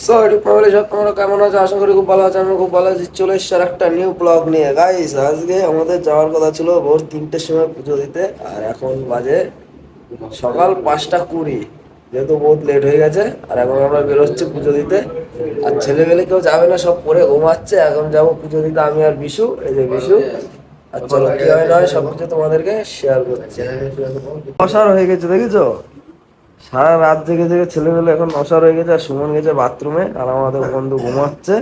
So YouTube family সব তোমরা কেমন আছো? আশা করি খুব ভালো আছো। আমি খুব ভালো আছি। চলে এসছি আর একটা নিউ ব্লগ নিয়ে। গাইস আজকে আমাদের যাওয়ার কথা ছিল ভোর 3টের সময় পুজো দিতে, আর এখন বাজে সকাল 5টা 20। যেহেতু বহুত লেট হয়ে গেছে, আর এখন আমরা বেরোচ্ছি পুজো দিতে। আর ছেলেমেলে কেউ যাবে না, সব পরে ঘুমাচ্ছে। এখন যাবো পুজো দিতে আমি আর বিশু। এই যে বিশু। আর চলো কি হয় না হয় সবকিছু তোমাদেরকে শেয়ার করছি। অসার হয়ে গেছে দেখেছো? সারা রাত জেগে জেগে ছেলেমেলে এখন নশার হয়ে গেছে। আর সুমন গেছে বাথরুমে, আর আমাদের বন্ধু ঘুমাচ্ছে।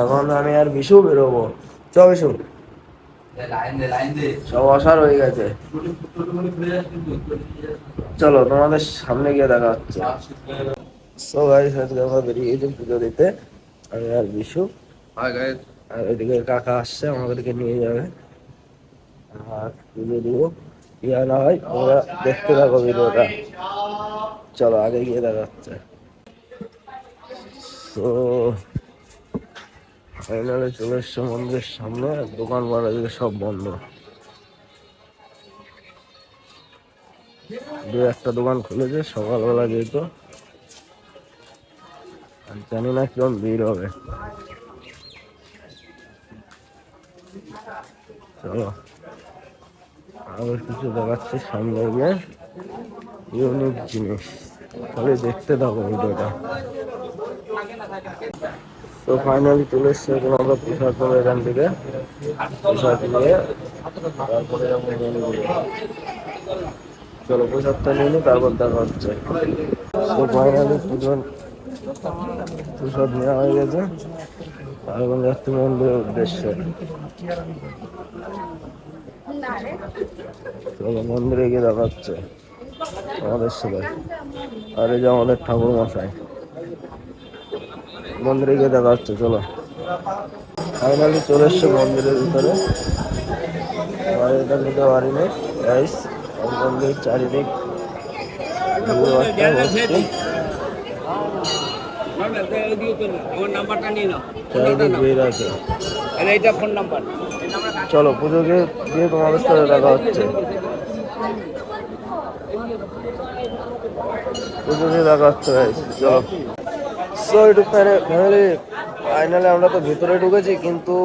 এখন আমি আর বিশু বেরোবো। চ বিশু, সব অসার হয়ে গেছে। চলো তোমাদের সামনে গিয়ে দেখা হচ্ছে। সো গাইস আজকে আমরা বেরিয়ে গেছি পুজো দিতে, আমি আর বিশু। আর ওইদিকে কাকা আসছে, আমাদেরকে নিয়ে যাবে। আর পুজো দিব কি হয় না হয় তোমরা দেখতে থাকো ভিডিওটা। চলো আগে গিয়ে দেখা হচ্ছে। তো ফাইনালি চলে এসছে মন্দিরের সামনে। দোকান পাট এদিকে সব বন্ধ। দু একটা দোকান খুলেছে সকালবেলা যেহেতু। আর জানি না কিরম ভিড় হবে। চলো আরো কিছু দেখাচ্ছি সামনে গিয়ে, ইউনিক জিনিস। খালি দেখতে থাকো ভিডিওটা। তো ফাইনালি চলে এসছে। এখন আমরা প্রসাদ পাবো এখান থেকে। প্রসাদ নিয়ে তারপরে যাবো মেনুগুলো। চলো প্রসাদটা নিয়ে নি, তারপর দেখা হচ্ছে। তো ফাইনালি প্রসাদ নেওয়া হয়ে গেছে। আর এখন যাচ্ছি মন্দিরের উদ্দেশ্যে। চলো মন্দিরে গিয়ে দেখা হচ্ছে আমাদের সাথে। আর এই যে আমাদের ঠাকুর মশাই, মন্দিরে গিয়ে দেখা হচ্ছে। চলো ফাইনালি চলে এসছে মন্দিরের ভিতরে। বাড়িটা নিতে পারিনি গাইস, মন্দির চারিদিক ভিড় আছে। চলো পুজো দিয়ে তোমাদের সাথে দেখা হচ্ছে। পুজো দিয়ে দেখা হচ্ছে গাইস। চলো সো ইউটিউব ফ্যামিলি ফাইনালি আমরা তো ভিতরে ঢুকেছি, কিন্তু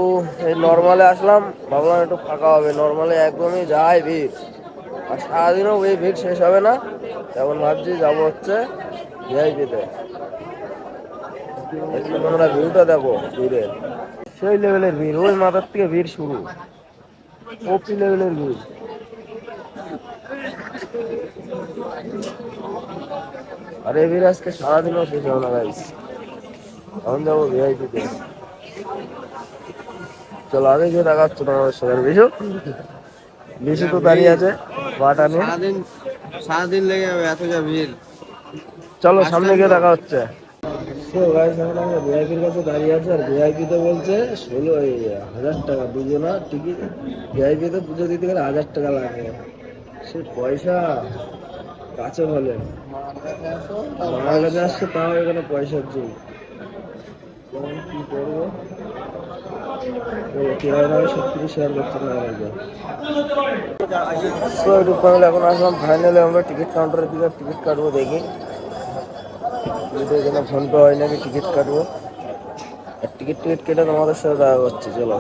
এই নর্মালে আসলাম, ভাবলাম একটু ফাঁকা হবে। নর্মালে একদমই যায় ভিড়, আর সারাদিনও ওই ভিড় শেষ হবে না। এখন ভাবছি যাবো হচ্ছে ভিআইপিতে। একটু তোমরা ভিউটা দেখো ভিড়ের, সেই লেভেলের ভিড়। ওই মাথার থেকে ভিড় শুরু, ওপি লেভেলের ভিড়। আর এই ভিড় আজকে সারাদিনও শেষ হবে না গাইস। এখন যাবো ভিআইপিতে। চলো আগে গিয়ে দেখা হচ্ছে তোমাদের সাথে। বিশু বিশু তো দাঁড়িয়ে আছে বাটা নিয়ে। সারাদিন লেগে যাবে এত যা ভিড়। চলো সামনে গিয়ে দেখা হচ্ছে। তো গাইস এখন আমরা ভিআইপির কাছে দাঁড়িয়ে আছি, আর ভিআইপিতে বলছে 16,000 টাকা দুজনা টিকিট। ভিআইপিতে পুজো দিতে গেলে 1,000 টাকা লাগে। সে পয়সা কাছে বলে মারা কাছে আসছে, তাও এখানে পয়সার যুগ। কি করবো কি হয় না সব কিছু শেয়ার করতে পারবো। সো ইউটিউব ফ্যামিলি এখন আসলাম ফাইনালি আমরা টিকিট কাউন্টারের দিকে। টিকিট কাটবো দেখি এখানে ফোন পে হয় নাকি টিকিট কাটবো। আর টিকিট কেটে তোমাদের সাথে দেখা করছি। চলো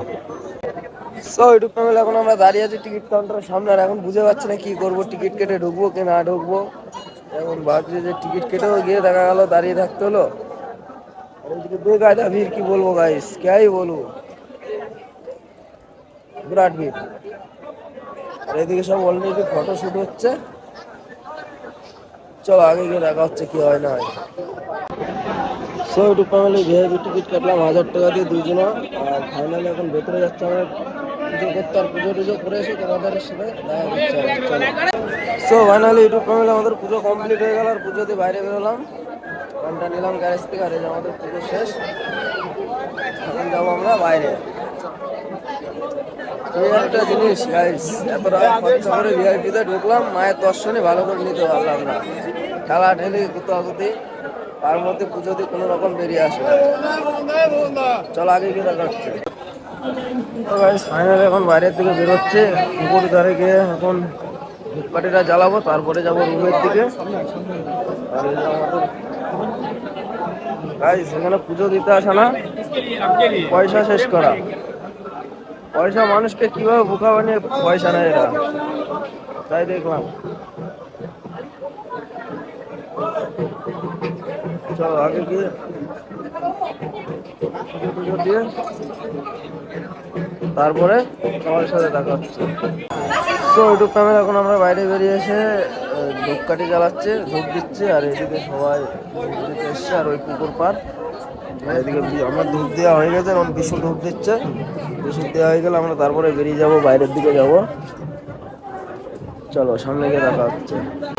সো ইউটিউব ফ্যামিলি এখন আমরা দাঁড়িয়ে আছি টিকিট কাউন্টারের সামনে। আর এখন বুঝে পাচ্ছি না কি করবো, টিকিট কেটে ঢুকবো কি না ঢুকবো। এখন ভাবছি যে টিকিট কেটেও গিয়ে দেখা গেল দাঁড়িয়ে থাকতে হলো। আর ওইদিকে বেকায়দা ভিড়, কি বলবো গাইস, ক্যাই বলবো, বিরাট ভিড়। আর এদিকে সব অলরেডি ফটো শুট হচ্ছে। চলো আগে গিয়ে দেখা হচ্ছে কি হয় না হয়। So YouTube family VIP ticket কাটলাম 1,000 টাকা দিয়ে দুজনা। আর ফাইনালি এখন ভেতরে যাচ্ছে আমরা পুজো করতে। আর পুজো টুজো করে এসে তোমাদের সাথে দেখা করছে। সো ফাইনালি ইউটিউব ফ্যামিলি আমাদের পুজো কমপ্লিট হয়ে গেল। আর পুজো দিয়ে বাইরে বেরোলাম, ঘন্টা নিলাম গ্যারেজ থেকে। আর এই যে আমাদের পুজো শেষ, এখন যাবো আমরা বাইরে। এই একটা জিনিস গাইস, এত টাকা খরচা করে ভিআইপিতে ঢুকলাম, মায়ের দর্শনই ভালো করে নিতে পারলাম না। ঠেলা ঠেলি গুতাগুতি, তার মধ্যে পুজো দিয়ে কোনো রকম বেরিয়ে আসে। চলো আগে গিয়ে দেখা হচ্ছে। তো গাইস ফাইনালি এখন বাইরের দিকে বেরোচ্ছে। পুকুর ধারে গিয়ে এখন ধূপকাঠিটা জ্বালাবো, তারপরে যাবো রুমের দিকে। আর এই যে আমাদের গাইস, এখানে পুজো দিতে আসে না, পয়সা শেষ করা। পয়সা মানুষকে কিভাবে বোকা বানিয়ে পয়সা নেয় এরা, তাই দেখলাম। চলো আগে গিয়ে পুজো দিয়ে তারপরে তোমার সাথে দেখা হচ্ছে। তো ইউটিউব ফ্যামিলি, এখন আমরা বাইরে বেরিয়ে এসে ধূপকাঠি জ্বালাচ্ছে, ধূপ দিচ্ছে, আর এদিকে সবাই ধূপ দিতে এসছে। আর ওই পুকুর পার, আর এদিকে আমার ধূপ দেওয়া হয়ে গেছে, এখন বিশু ধূপ দিচ্ছে। বিশু দেওয়া হয়ে গেলে আমরা তারপরে বেরিয়ে যাব, বাইরের দিকে যাব। চলো সামনে গিয়ে দেখা হচ্ছে।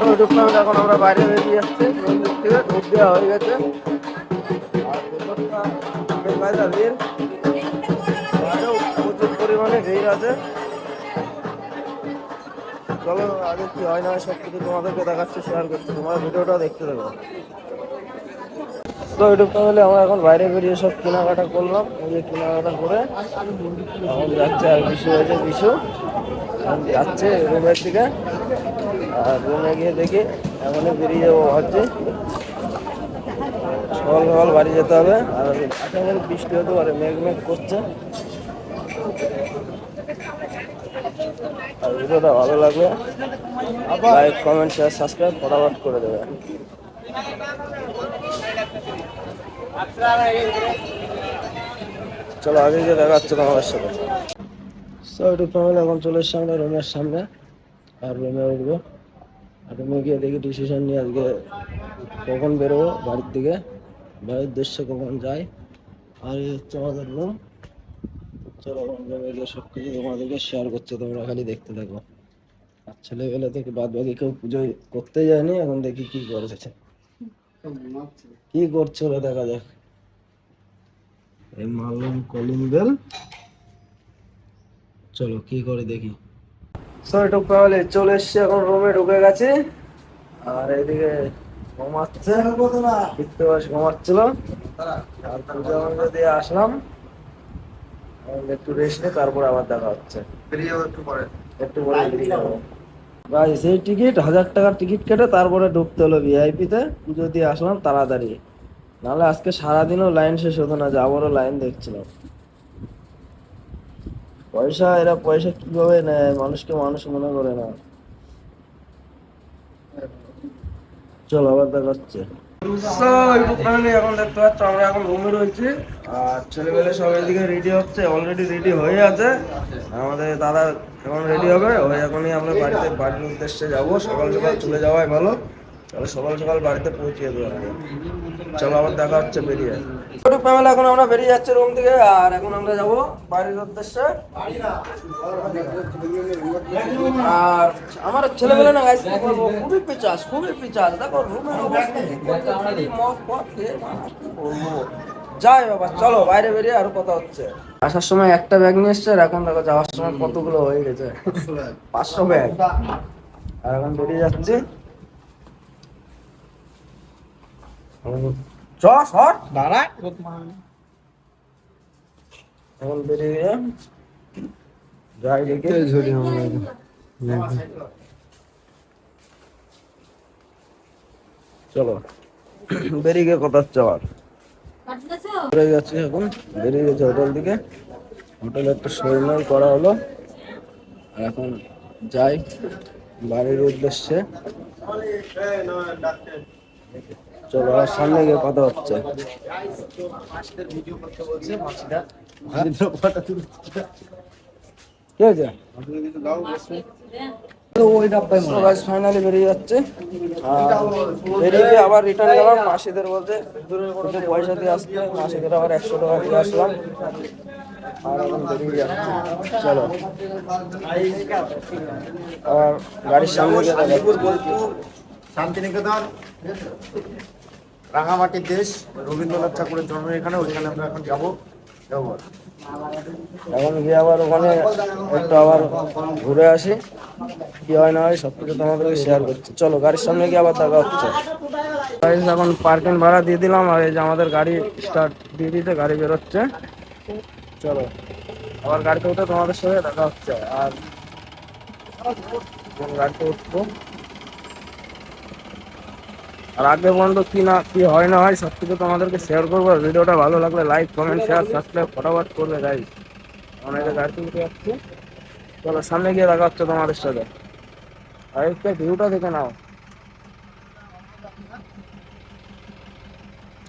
ইউটিউব ফ্যামিলি, এখন আমরা বাইরে বেরিয়ে যাচ্ছি, মন্দির থেকে ধূপ দেওয়া হয়ে গেছে। আর ভেতরটা বেকায়দা ভিড়, বাইরেও প্রচুর পরিমাণে ভিড় আছে। চলো আগে কি হয় না হয় সব কিছু তোমাদেরকে দেখাচ্ছি, শেয়ার করছি, তোমার ভিডিওটাও দেখতে দেবো। তো ইউটিউব ফ্যামিলি, আমরা এখন বাইরে বেরিয়ে সব কেনাকাটা করলাম। এই যে কেনাকাটা করে এখন যাচ্ছে, আর বিশু হয়েছে, বিশু এখন যাচ্ছে রুমের দিকে। আর রুমে গিয়ে দেখি এখনই বেরিয়ে যাবো ভাবছি, সকাল সকাল বাড়ি যেতে হবে। আর আশা করি বৃষ্টি হতে পারে, মেঘ মেঘ করছে। আর ভিডিওটা ভালো লাগবে লাইক, কমেন্ট, শেয়ার, সাবস্ক্রাইব ফটাফট করে দেবে। চলো আগে গিয়ে দেখা হচ্ছে তোমাদের সাথে। সো ইউটিউব ফ্যামিলি, এখন চলে এসছি আমরা রুমের সামনে। আর রুমে উঠবো, আর রুমে গিয়ে দেখি ডিসিশন নিয়ে আজকে কখন বেরোবো বাড়ির দিকে, বাড়ির উদ্দেশ্যে কখন যাই। আর এই হচ্ছে আমাদের রুম। চলো রুমে গিয়ে সব কিছু তোমাদেরকে শেয়ার করছে, তোমরা খালি দেখতে থাকো। আর ছেলেবেলা থেকে বাদ বাকি কেউ পুজো করতে যায়নি, এখন দেখি কি করেছে, কি করছে ওরা, দেখা যাক। এই মারলাম কলিং বেল, চলো কি করে দেখি। সো ইউটিউব ফ্যামিলি, চলে এসছি, এখন রুমে ঢুকে গেছে। আর এদিকে ঘুমাচ্ছে, কৃত্তিবাস ঘুমাচ্ছিল। আর পূজা মূজা দিয়ে আসলাম, এখন একটু রেস্ট নিয়ে তারপর আবার দেখা হচ্ছে। বেরিয়ে যাবো একটু পরে, একটু পরে বেরিয়ে যাবো। ভাই সেই টিকিট 1000 টাকার টিকিট কেটে তারপরে ঢুকতে হলো ভিআইপি তে। পুজো দিয়ে আসলাম তাড়াতাড়ি, নাহলে আজকে সারাদিনও লাইন শেষ হতো না, যাবারও লাইন দেখছিলাম। পয়সা, এরা পয়সা কিভাবে নেয়, মানুষকে মানুষ মনে করে না। চলো আবার দেখা হচ্ছে। So, ইউটিউব ফ্যামিলি, এখন দেখতে পাচ্ছ আমরা এখন রুমে রয়েছি। আর ছেলেমেলে সব এদিকে রেডি হচ্ছে, অলরেডি রেডি হয়ে আছে। আমাদের দাদা এখন রেডি হবে, ওই এখনই আমরা বাড়ির উদ্দেশ্যে যাব। সকাল সকাল চলে যাওয়াই ভালো, তাহলে সকাল সকাল বাড়িতে পৌঁছে দেবো। চলো আবার দেখা হচ্ছে বেরিয়ে। ইউটিউব ফ্যামিলি, এখন আমরা বেরিয়ে যাচ্ছি রুম থেকে, আর এখন আমরা যাব বাড়ির উদ্দেশ্যে। আর আমার ছেলেমেলে না গাইস, কি বলবো, খুবই পিচাস, খুবই পিচাস। দেখো রুমের অবস্থা কি করছে, খালি মদ ফদ খেয়ে, কি বলবো। যাই বাবা, চলো বাইরে বেরিয়ে আরো কথা হচ্ছে। আসার সময় একটা ব্যাগ নিয়ে এসছে, আর এখন দেখো যাওয়ার সময় কতগুলো হয়ে গেছে, 500 ব্যাগ। আর এখন বেরিয়ে যাচ্ছি। চ সর দাঁড়া, এখন বেরিয়ে যাই দেখে ঝুড়ি আমরা। চলো বেরিয়ে গিয়ে কথা হচ্ছে আবার। বেরিয়ে যাচ্ছি, এখন বেরিয়ে গেছে হোটেল দিকে। হোটেলে একটা সৈন্য করা হলো, আর এখন যাই বাড়ির উদ্দেশ্যে। চলো আর সামনে গিয়ে কথা হচ্ছে। কি হয়েছে? ফাইনালি বেরিয়ে যাচ্ছে। বেরিয়ে গিয়ে আবার রিটার্ন গেলাম মাসিদের বলতে, কিছু পয়সা দিয়ে আসতে। মাসিদের আবার 100 টাকা দিয়ে আসলাম। আর এখন বেরিয়ে যাচ্ছি। চলো আবার গাড়ির সামনে গিয়ে দেখা হচ্ছে। শান্তিনিকেতন, রাঙামাটির দেশ, রবীন্দ্রনাথ ঠাকুরের জন্ম এখানে, ওইখানে আমরা এখন যাবো। এখন গিয়ে আবার ওখানে একটু আবার ঘুরে আসি, কি হয় না হয় সবকিছু তোমাদেরকে শেয়ার করছি। চলো গাড়ির সামনে গিয়ে আবার দেখা হচ্ছে। এখন পার্কিং ভাড়া দিয়ে দিলাম, আর এই যে আমাদের গাড়ি স্টার্ট দিয়ে দিতে, গাড়ি বেরোচ্ছে। চলো আবার গাড়িতে উঠে তোমাদের সাথে দেখা হচ্ছে। আর এখন গাড়িতে উঠবো। আর আগে পর্যন্ত কি হয় না হয় সব কিছু তোমাদেরকে শেয়ার করবো। ভিডিওটা ভালো লাগলে লাইক কমেন্ট শেয়ার সাবস্ক্রাইব ফটাফট করবে গাইস। অনেকে গাড়িতে উঠে যাচ্ছে, চলো সামনে গিয়ে দেখা হচ্ছে তোমাদের সাথে। আর একটা ভিউটা দেখে নাও।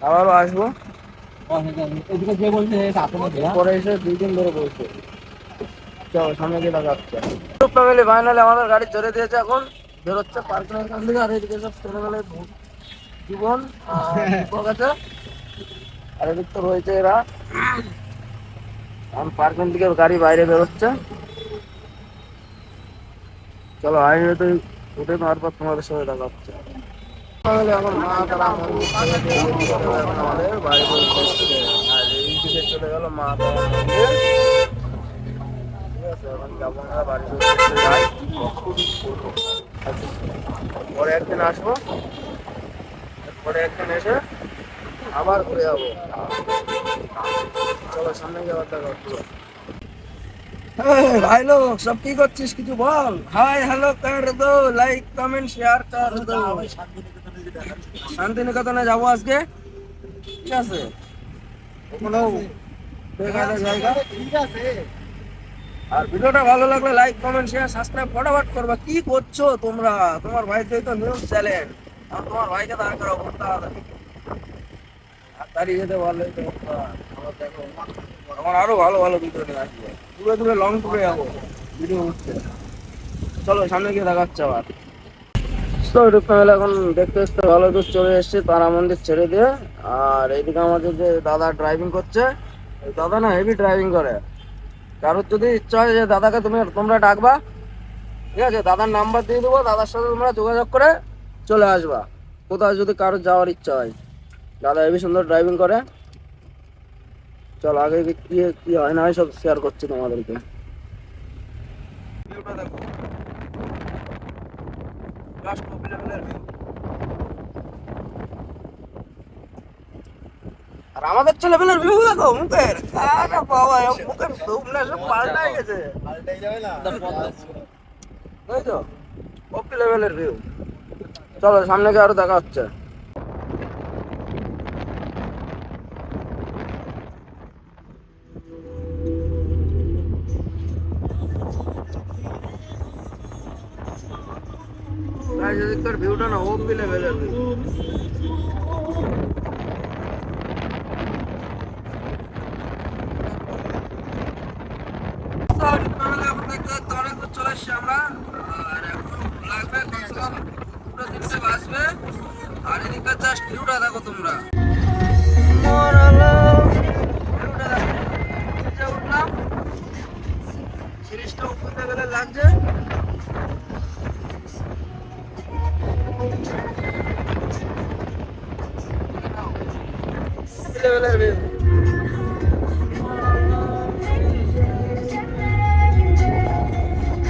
আবারও আসবো পরে এসে 2 দিন ধরে বলছে। চলো সামনে গিয়ে দেখা হচ্ছে। ফ্যামিলি ফাইনালি আমাদের গাড়ি ছেড়ে দিয়েছে, এখন বেরোচ্ছে পার্কিং এর কাছ থেকে। আর এদিকে সব ছেলেমেলে জীবন দীপক আছে, আর এদিক তো রয়েছে এরা। এখন পার্কিং থেকে গাড়ি বাইরে বেরোচ্ছে। চলো হাইওয়েতে উঠে নেওয়ার পর তোমাদের সাথে দেখা হচ্ছে। তাহলে এখন মা তারা মন্দির ছেড়ে দিয়ে এখন আমাদের বাড়ি বলতে এসছে। আর এই দিকে চলে গেল মা তারা মন্দির। ঠিক আছে, এখন যাবো আমরা বাড়ি বলতে যাই। পরে একদিন আসবো, পরে একদিন এসে আবার ঘুরে যাবো। চলো সামনে গিয়ে আবার দেখা হচ্ছে। ভাই লোক সব কি করছিস কিছু বল। হাই হ্যালো কর দো, লাইক কমেন্ট শেয়ার কর দো। শান্তিনিকেতনে যাবো আজকে, ঠিক আছে। ওখানে বেকারের জায়গা। আর ভিডিওটা ভালো লাগলে লাইক কমেন্ট শেয়ার সাবস্ক্রাইব ফটাফট করবা। কি করছো তোমরা? তোমার ভাই তো নিউজ চ্যানেল, আর তোমার ভাইকে দাঁড় করাবো করতে হবে। আর দাঁড়িয়ে যেতে পারলে তো আবার দেখো আমার আরো ভালো ভালো ভিডিও নিয়ে আসবে। দূরে দূরে লং টুরে যাবো ভিডিও উঠতে। চলো সামনে গিয়ে দেখাচ্ছে আবার। তো ইউটিউব চ্যানেল এখন দেখতে দেখতে ভালো দূর চলে এসছে তারা মন্দির ছেড়ে দিয়ে। আর এইদিকে আমাদের যে দাদা ড্রাইভিং করছে, এই দাদা না হেভি ড্রাইভিং করে। কারোর যদি ইচ্ছা হয় যে দাদাকে তোমরা ডাকবা, ঠিক আছে, দাদার নাম্বার দিয়ে দেবো, দাদার সাথে তোমরা যোগাযোগ করে চলে আসবা কোথাও যদি কারোর যাওয়ার ইচ্ছা হয়। দাদা হেভি সুন্দর ড্রাইভিং করে। চলো আগে কি কি হয় না হয় সব শেয়ার করছি তোমাদেরকে। ভিউটা দেখো, জাস্ট কপি লেভেলের ভিউ। আর আমাদের ছেলেবেলার ভিউ দেখো মুখের। আরে বাবা, মুখের দুবনে সব পাল্টাই গেছে। বুঝছো, কপি লেভেলের ভিউ। চলো সামনে গিয়ে আরো দেখা হচ্ছে। গাইস এদিককার ভিউটা না কপি লেভেলের ভিউ। চলে এসছি আমরা। আর এখন লাগবে কমসে কম 2-3টে বাজবে। আর এদিককার জাস্ট ভিউটা দেখো তোমরা। ভিউটা দেখো, নিচে উঠলাম, ব্রিজটা উপরে গেলে লাগছে। লেভেলের ভিউ।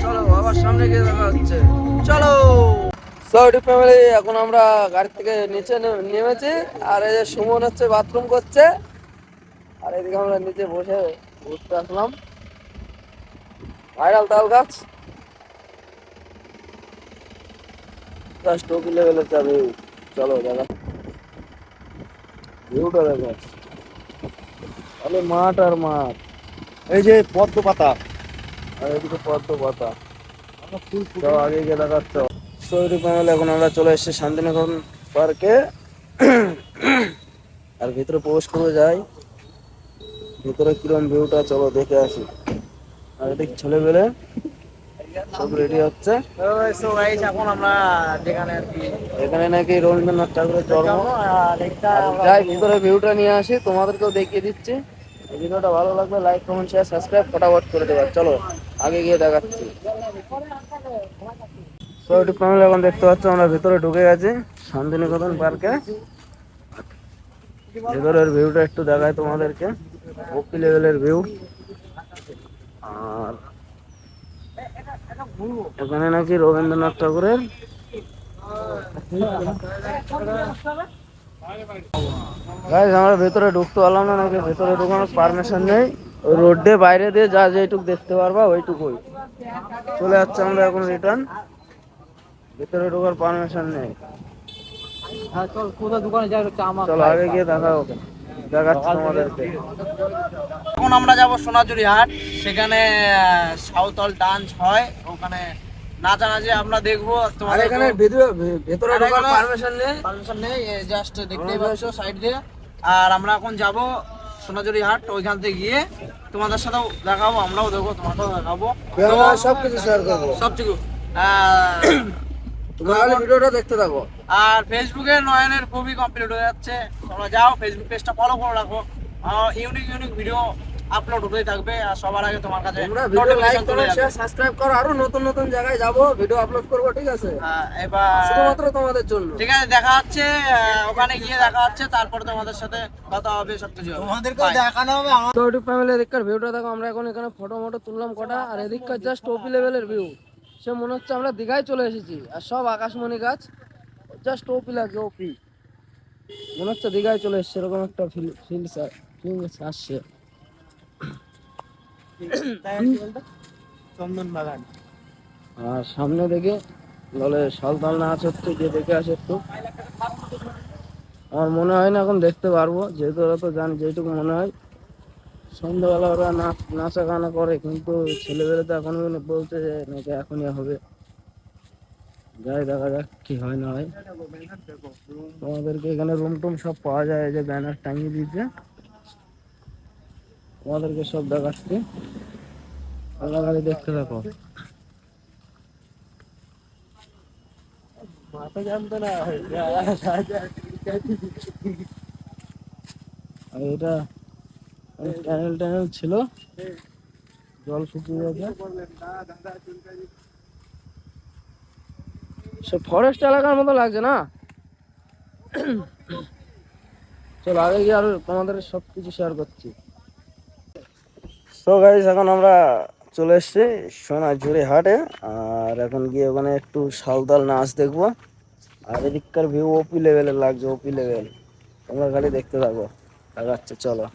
চলো আবার সামনে গিয়ে দেখা হচ্ছে। চলো সৌদি ফ্যামিলি, এখন আমরা গাড়ি থেকে নিচে নেমেছি। আর এই যে সুমন হচ্ছে বাথরুম করছে। আর এদিকে আমরা নিচে বসে ঘুরতে আসলাম। ভাইরাল তাল গাছ, জাস্ট ওপি লেভেলের যা ভিউ। চলো দেখা, ভিউটা দেখো, তাহলে মাঠ আর মাঠ। এই যে পদ্ম পাতা, আর এদিকে পদ্ম পাতা। চলো আগে গিয়ে দেখাচ্ছে। সৌদি ফ্যামিলি, এখন আমরা চলে এসেছি শান্তিনিকেতন পার্কে। আর ভিতরে প্রবেশ করে যাই, ভিতরে কিরম ভিউটা চলো দেখে আসি। আর এদিকে ছেলে পেলে সব রেডি হচ্ছে। এখন আমরা যেখানে আর কি এখানে নাকি রবীন্দ্রনাথ ঠাকুরের জন্ম। আর যাই ভিতরে ভিউটা নিয়ে আসি, তোমাদেরকেও দেখিয়ে দিচ্ছি। এই ভিডিওটা ভালো লাগবে লাইক কমেন্ট শেয়ার সাবস্ক্রাইব ফটাফট করে দেবার। চলো আগে গিয়ে দেখাচ্ছি। তো ইউটিউব চ্যানেল এখন দেখতে পাচ্ছ আমরা ভিতরে ঢুকে গেছি শান্তিনিকেতন পার্কে। ভেতরের ভিউটা একটু দেখায় তোমাদেরকে, ওপি লেভেলের ভিউ। আর এখানে নাকি রবীন্দ্রনাথ ঠাকুরের। গাইস আমরা ভেতরে ঢুকতে পারলাম না, নাকি ভেতরে ঢুকানোর পারমিশন নেই। ওই রোডে বাইরে দিয়ে যা যেটুক দেখতে পারবা ওইটুকুই। চলে যাচ্ছে আমরা এখন রিটার্ন। ভিতরে ঢোকার পারমিশন নেই। হ্যাঁ চল কোথাও দোকানে যাই চা মা চলো আগে গিয়ে দেখাচ্ছি তোমাদেরকে। এখন আমরা যাব সোনাঝুরি হাট, সেখানে সাঁওতাল ডান্স হয়, ওখানে নাচানাচি আমরা দেখবো। আর তোমাদের এখানে ভেতরে আর ঢোকার এখানে পারমিশন নেই। পারমিশন নেই, জাস্ট দেখতেই পাচ্ছ সাইড দিয়ে। আর আমরা এখন যাব সোনাঝুরি হাট, ওইখান থেকে গিয়ে তোমাদের সাথেও দেখাবো, আমরাও দেখবো, তোমাকেও দেখাবো, আমরা সবকিছু শেয়ার করবো। সবটুকু। তোমরা খালি ভিডিওটা দেখতে থাকো। আর ফেসবুকে নয়নের খুবই কমপ্লিট হয়ে যাচ্ছে, তোমরা যাও ফেসবুক পেজটা ফলো করে রাখো, ইউনিক ইউনিক ভিডিও আপলোড হতেই থাকবে, আর সবার আগে তোমার কাছে তোমরা ভিডিও লাইক notification করো, চলে যাবে। শেয়ার, সাবস্ক্রাইব করো, আরো নতুন নতুন জায়গায় যাব, ভিডিও আপলোড করব, ঠিক আছে? এবার শুধুমাত্র তোমাদের জন্য। ঠিক আছে, দেখা হচ্ছে ওখানে গিয়ে দেখা হচ্ছে, তারপরে তোমাদের সাথে কথা হবে, সবকিছু তোমাদেরকেও দেখানো হবে। তো ইউটিউব ফ্যামিলি এদিককার ভিউটা দেখো, আমরা এখন এখানে ফটো মটো তুললাম কটা, আর এদিককার জাস্ট ওপি লেভেলের ভিউ। সে মনে হচ্ছে আমরা দীঘায় চলে এসেছি, আর সব আকাশমণি গাছ, জাস্ট ওপি লাগছে, ওপি মনে হচ্ছে দীঘায় চলে এসছে, এরকম একটা ফিলিংস আসছে। চন্দন বাগান। আর সামনে দেখে বলে সালতাল নাচ হচ্ছে, গিয়ে দেখে আসে একটু। আমার মনে হয় না এখন দেখতে পারবো, যেহেতু ওরা তো জানি, যেটুকু মনে হয় সন্ধ্যাবেলা ওরা নাচা গানা করে, কিন্তু ছেলেবেলা তো এখন বলছে যে নাকি এখনই হবে। যাই দেখা যাক কি হয় না হয়। তোমাদেরকে এখানে রুম টুম সব পাওয়া যায়, এই যে ব্যানার টাঙিয়ে দিয়েছে, তোমাদেরকে সব দেখাচ্ছি, তোমরা খালি দেখতে থাকো। মাথা জানতো না আর এটা ট্যানেল ছিল, জল শুকিয়ে গেছে। সে ফরেস্ট এলাকার মতো লাগছে না? চলো আগে গিয়ে আরো তোমাদের সবকিছু শেয়ার করছি। তো গাইস এখন আমরা চলে এসেছি সোনাঝুরি হাটে, আর এখন গিয়ে ওখানে একটু সাঁওতাল নাচ দেখবো। আর এদিককার ভিউ ওপি লেভেলের লাগছে, ওপি লেভেল। তোমরা খালি দেখতে থাকো, দেখাচ্ছে চলো।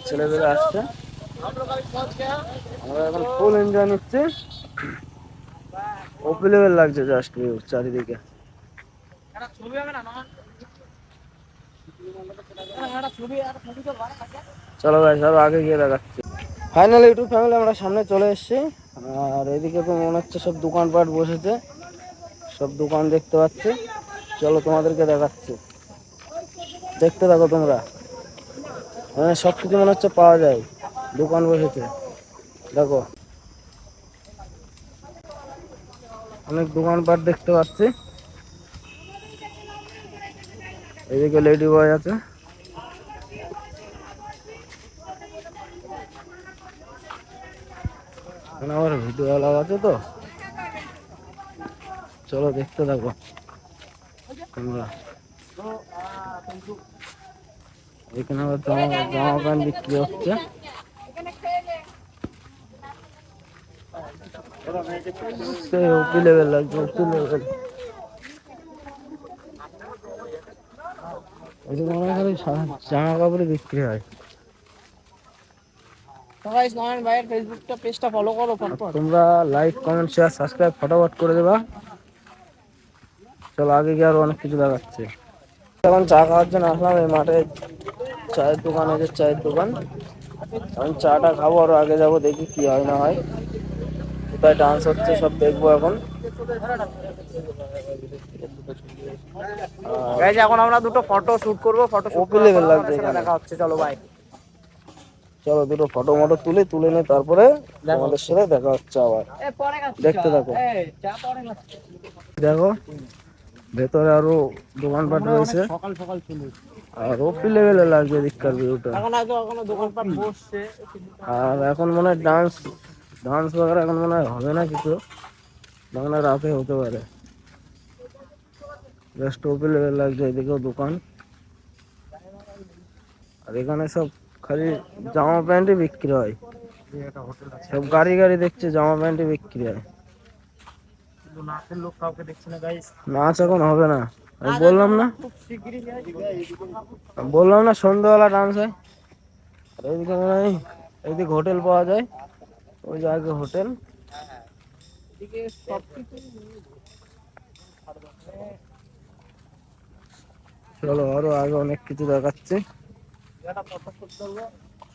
ছেলেপেলে আসছে, আমরা এখন ফুল এনজয় নিচ্ছি, ওপি লেভেল লাগছে জাস্ট ভিউ চারিদিকে। চলো ভাই সব আগে গিয়ে দেখাচ্ছি। ফাইনালি ইউটিউব ফ্যামিলি আমরা সামনে চলে এসেছি, আর এদিকে তো মনে হচ্ছে সব দোকানপাট বসেছে, সব দোকান দেখতে পাচ্ছি। চলো তোমাদেরকে দেখাচ্ছি, দেখতে থাকো তোমরা। মানে সব কিছু মনে হচ্ছে পাওয়া যায়, দোকান বসেছে দেখো, অনেক দোকানপাট দেখতে পাচ্ছি। এদিকে লেডি বয় আছে, আমার ভিডিও অ্যালাউ আছে তো। চলো দেখতে থাকো তোমরা। এখানে আবার জামা প্যান্ট বিক্রি হচ্ছে। ওপি লেভেল লাগছে, ওপি লেভেল। এদিকে মনে হয় জামা কাপড়ে বিক্রি হয়। ভাইয়ের ফেসবুকটা পেজটা ফলো করো, তোমরা লাইক কমেন্ট শেয়ার সাবস্ক্রাইব ফটাফট করে দেবা। চলো আগে গিয়ে আরো অনেক কিছু দেখাচ্ছে। এখন চা খাওয়ার জন্য আসলাম এই মাঠে, চায়ের দোকান আছে, চায়ের দোকান। এখন চাটা খাবো, আরো আগে যাবো, দেখি কি হয় না হয়, কোথায় ডান্স হচ্ছে সব দেখবো এখন। গাইজ এখন আমরা দুটো ফটো শুট করবো, ফটো শুট ওপি লেভেল লাগছে করে এখানে। দেখা হচ্ছে, চলো ভাই। চলো দুটো ফটো মটো তুলে নে, তারপরে তোমাদের সাথে দেখা হচ্ছে আবার। দেখতে থাকো, দেখো ভেতরে আরো দোকানপাট রয়েছে, সকাল সকাল চলে আর ওপি লেভেলে লাগছে দিককার ভিউটা। এখন হয়তো এখনো দোকানপাট বসছে। আর এখন মনে হয় ডান্স বাগেরা এখন মনে হয় হবে না কিছু, মনে হয় রাতে হতে পারে। জাস্ট ওপি লেভেল লাগছে, এদিকেও দোকান, আর এখানে সব খালি জামা প্যান্টই বিক্রি হয়, সব গাড়ি দেখছে জামা প্যান্টই বিক্রি হয়। নাচের লোক কাউকে দেখছি না গাইস। নাচ এখন হবে না, আমি বললাম না সন্ধ্যাবেলা ডান্স হয়। আর এইদিকে মনে হয় এইদিকে হোটেল পাওয়া যায়, ওই যে আগে হোটেল, এদিকে সবকিছু চলো আরো আগে অনেক কিছু দেখাচ্ছে।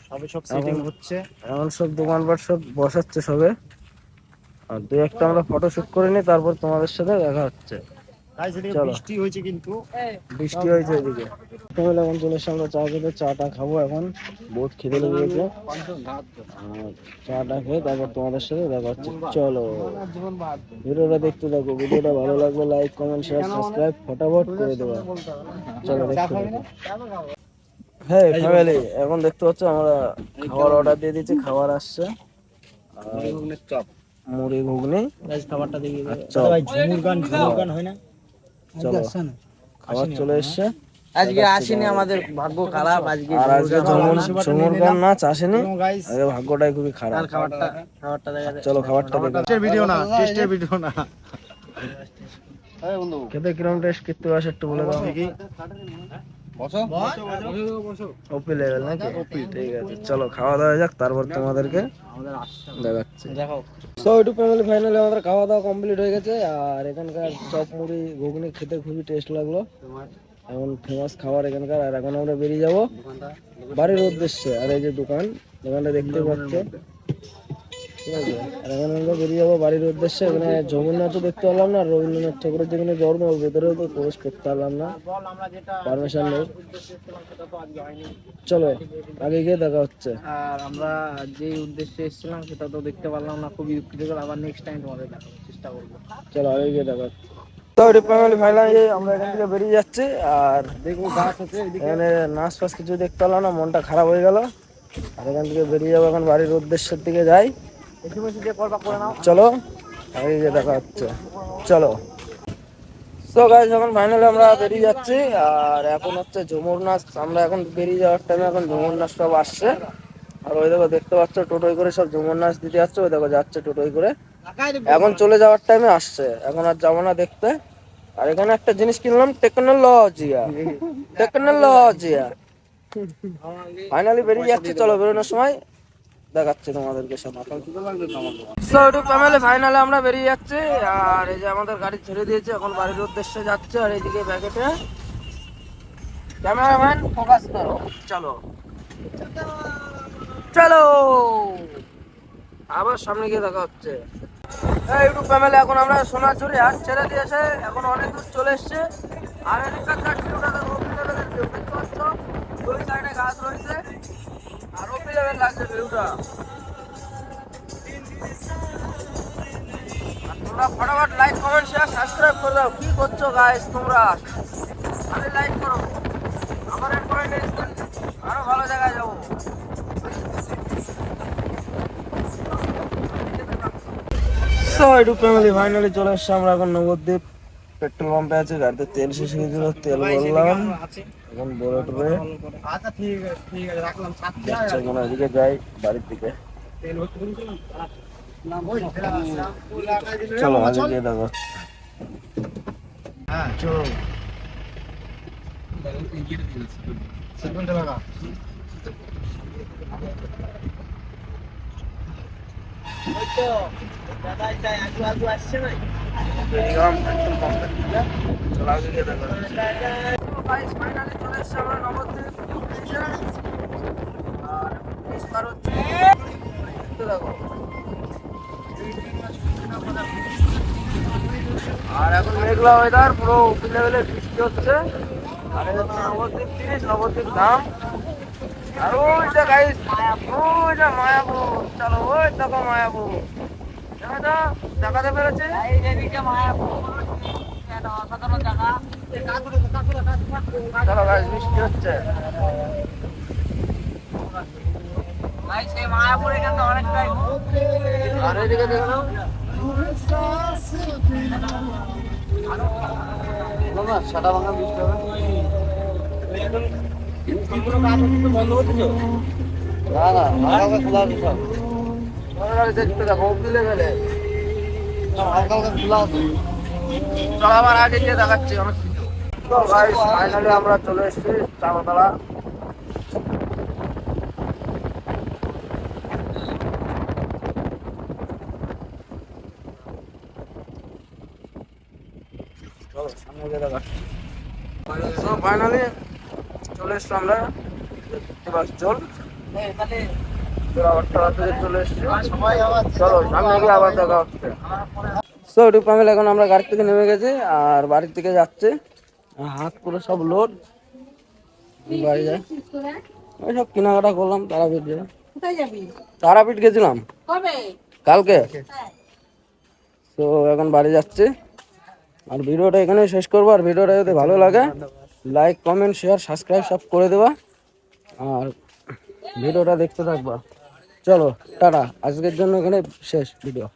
সবে সব সেটিং এখন- হচ্ছে। এখন সব দোকানপাট সব বসাচ্ছে সবে, আর দুই একটা আমরা ফটো শুট করে নিই, তারপর তোমাদের সাথে দেখা হচ্ছে। গাইস এদিকে চলো। বৃষ্টি হয়েছে কিন্তু। বৃষ্টি হয়েছে এদিকে। তাহলে এখন চলে এসে আমরা চা খেতে, চাটা খাবো এখন, বহুত খিদে লেগে গেছে। আর চাটা খেয়ে তারপর তোমাদের সাথে দেখা হচ্ছে। চলো ভিডিওটা দেখতে থাকো, ভিডিওটা ভালো লাগলে লাইক কমেন্ট শেয়ার সাবস্ক্রাইব ফটাফট করে দেবো। চলো দেখতে থাকো। হ্যাঁ ফ্যামিলি, এখন দেখতে পাচ্ছ আমরা খাবার অর্ডার দিয়ে দিচ্ছি, খাবার আসছে। চপ, মুড়ি ঘুগনি খাবারটা দেখি আর চপ। ভাই ঝুমুর গান হয় না? চলো খাবার চলে এসছে। আজকে আসেনি, আমাদের ভাগ্য খারাপ আজকে। আর আজকে ঝুমুর গান নাচ আসেনি, গাইস আজকে ভাগ্যটাই খুবই খারাপ। খাবারটা দেখা যায়। চলো খাবারটা দেখো। টেস্টের ভিডিও না, টেস্টের ভিডিও না। খেতে কিরম টেস্ট করতে আসে একটু বলে দাও। দেখি ওপি লেভেল নাকি? ঠিক আছে, চলো খাওয়া দাওয়া যাক, তারপর তোমাদেরকে দেখাচ্ছি। সো ইউটিউব ফ্যামিলি, ফাইনালি আমাদের খাওয়া দাওয়া কমপ্লিট হয়ে গেছে। আর এখানকার চপ মুড়ি ঘুগনি খেতে খুবই টেস্ট লাগলো, এখন ফেমাস খাবার এখানকার। আর এখন আমরা বেরিয়ে যাব বাড়ির উদ্দেশ্যে। আর এই যে দোকানটা দেখতে পাচ্ছ, ঠিক আছে। আর এখন আমরা বেরিয়ে যাবো বাড়ির উদ্দেশ্যে। এখানে জগন্নাথও দেখতে পারলাম না, আর রবীন্দ্রনাথ ঠাকুরের যেখানে জন্ম, ভেতরেও তো প্রবেশ করতে পারলাম না, পারমিশন নেই। চলো আগে গিয়ে দেখা হচ্ছে। আর আমরা যে উদ্দেশ্যে এসেছিলাম সেটা তো দেখতে পারলাম না, খুবই দুঃখিত। আবার নেক্সট টাইম তোমাদের দেখানোর চেষ্টা করবো। চলো আগে গিয়ে দেখা হচ্ছে। তো ইউটিউব ফ্যামিলি, ফাইনালি আমরা এখান থেকে বেরিয়ে যাচ্ছি। আর দেখবো গাছ আছে এখানে, নাচ ফাচ কিছু দেখতে পারলাম না, মনটা খারাপ হয়ে গেল। আর এখান থেকে বেরিয়ে যাবো, এখন বাড়ির উদ্দেশ্যের দিকে যাই। চলো আগে গিয়ে দেখা হচ্ছে। চলো। সো গাইস, এখন ফাইনালি আমরা বেরিয়ে যাচ্ছি। আর এখন হচ্ছে ঝুমুর নাচ, আমরা এখন বেরিয়ে যাওয়ার টাইমে এখন ঝুমুর নাচ সব আসছে। আর ওই দেখো দেখতে পাচ্ছ টোটোয় করে সব ঝুমুর নাচ দিতে যাচ্ছে, ওই দেখো যাচ্ছে টোটোয় করে। এখন চলে যাওয়ার টাইমে আসছে, এখন আর যাবো না দেখতে। আর এখানে একটা জিনিস কিনলাম, টেকনোলজিয়া। ফাইনালি বেরিয়ে যাচ্ছি, চলো বেরোনোর সময় দেখাচ্ছি তোমাদেরকে সব। সো ইউটিউব ফ্যামিলি, ফাইনালি আমরা বেরিয়ে যাচ্ছি। আর এই যে আমাদের গাড়ি ছেড়ে দিয়েছে, এখন বাড়ির উদ্দেশ্যে যাচ্ছে। আর এইদিকে ব্যাকেটে ক্যামেরাম্যান ফোকাস করো। চলো চলো আবার সামনে গিয়ে দেখা হচ্ছে। ইউটিউব ফ্যামিলি, এখন আমরা সোনাঝুরি হাট ছেড়ে দিয়েছে, এখন অনেক দূর চলে এসছে। আর এদিককার ভিউটা দেখো, দেখতে পাচ্ছ দুই সাইডে গাছ রয়েছে, আর ওপি লেভেল লাগছে ভিউটা। তোমরা ফটাফট লাইক কমেন্ট শেয়ার সাবস্ক্রাইব করে দাও। কি করছো গাইস তোমরা? আরে লাইক করো, আমার এরপরে আরো ভালো জায়গায় যাবো। সো ইউটিউব ফ্যামিলি, ফাইনালি চলে এসছি আমরা এখন নবদ্বীপ পেট্রোল পাম্পে আছে। গাড়িতে তেল শেষ হয়ে গেছিল, তেল ভরলাম। এখন বড় টুরে আচ্ছা ঠিক আছে, ঠিক আছে, রাখলাম। যাচ্ছে, কোনো এদিকে যাই বাড়ির দিকে। চলো আগে গিয়ে দেখো। হ্যাঁ চলো। সেকেন্ডে লাগা। চলো আগে গিয়ে দেখো। ফাইনালি চলে এসছি আমরা নবদ্বীপ স্টেশন। আর বিস্তার হচ্ছে দেখতে থাকো। আর এখন মেঘলা ওয়েদার, পুরো উপি লেভেলে বৃষ্টি হচ্ছে। আর এটা হচ্ছে নবদ্বীপ ব্রিজ, নবদ্বীপ ধাম। আর ওই যে গাইস ওই যে মায়াপুর, চলো ওই দেখো মায়াপুর, দেখাতে পেরেছে। চলো গাইস, বৃষ্টি হচ্ছে। আর এদিকে দেখো সাদা ভাঙা বৃষ্টি হবে। বন্ধ করতেছো? না না, হালকা খোলা আছে সব। দেখতে দেখো দিলে গেলে হালকা হালকা খোলা আছে। চল আবার আগে গিয়ে দেখাচ্ছি অনেক কিছু। তো গাইস, ফাইনালি আমরা চলে এসেছি চারতলা। চলো সামনে গিয়ে দেখা। সো ফাইনালি চলে এসছি আমরা, এবার চল জোড়াঘাট থেকে চলে এসছি। চলো সামনে গিয়ে আবার দেখা হচ্ছে। সো ইউটিউব ফ্যামিলি, এখন আমরা গাড়ি থেকে নেমে গেছি আর বাড়ির থেকে যাচ্ছে, হাত পুরো সব লোড। বাড়ি যায় ওই সব কেনাকাটা করলাম, তারাপীঠ যাই। কোথায় যাবি? তারাপীঠ গেছিলাম কবে? কালকে। হ্যাঁ। তো এখন বাড়ি যাচ্ছে আর ভিডিওটা এখানে শেষ করবো। আর ভিডিওটা যদি ভালো লাগে লাইক কমেন্ট শেয়ার সাবস্ক্রাইব সব করে দেবা আর ভিডিওটা দেখতে থাকবা। চলো টাটা, আজকের জন্য এখানে শেষ ভিডিও।